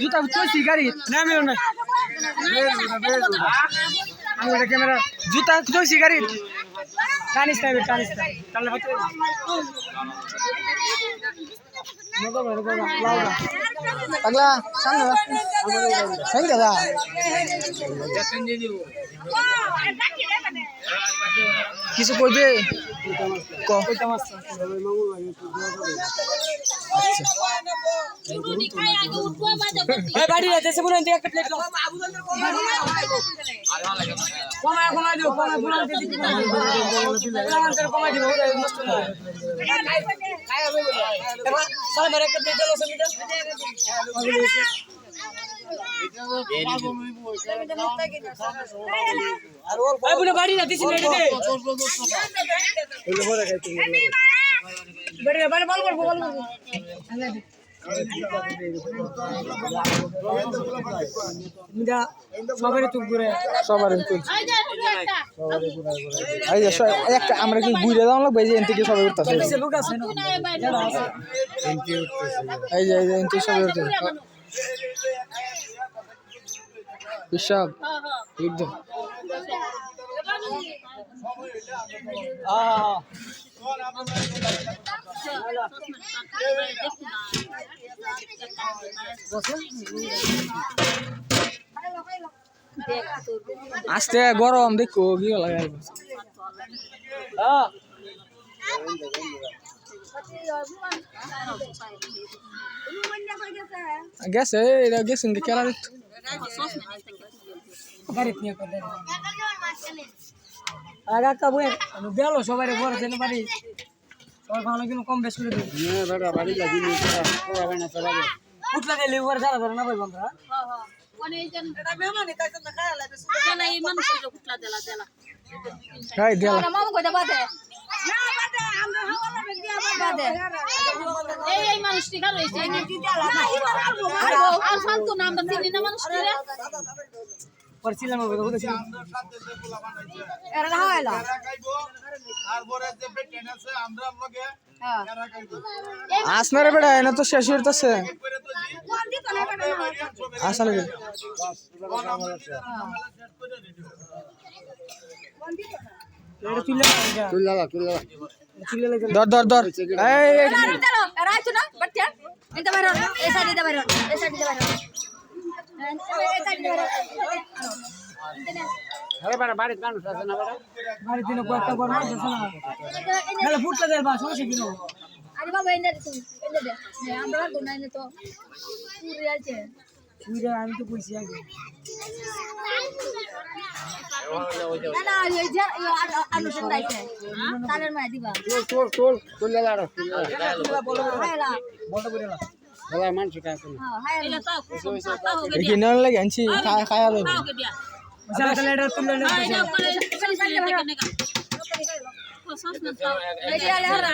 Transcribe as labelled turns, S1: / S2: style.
S1: জুতা কইছি গাড়ি নামিও না আমার ক্যামেরা জুতা কইছি গাড়ি টানিস টানলে হতে পাগলা সামনে দাদা কিছু কইবে বাড়ি আমরা কি ঘুরে যাওয়া লাগবে যে থেকে সবাই উঠতেছে এই যে সবাই উঠতে বিশাল একদম আস্তে গরম দেখো কি লাগে গেছে এটা গেছেন খেলা দেখতো আগা কাবু বেলো সবাই বড় ছেলে বাড়ি সবাই ভালো কিন্তু কম বেশ করে দিই বাড়ি লাগিয়ে ফুট লাগাইলে উপরে জ্বালা ধরে না ভাই বন্ধুরা আসনারে বেড়া এনে তো শেষ হইতেছে আসলে ধর বাড়িতে মানুষ আছে না বাড়িতে কয়েকটা গরম আছে না ফুটতে দেয় বা সমস্যা কি আরে বাবা এনে দে আমরা গোনা এনে তো পুরি আছে পুরি আমি তো কইছি আগে না এই যে আনুষণ দাইছে তারের মা দিবা তোল লাড়া বলটা করে না বলা মানুষ কাজ করে হ্যাঁ এলা তাও কি না লাগে আনছি খায়া দেব সারা লেটার তুললে না এই যে আলে হারা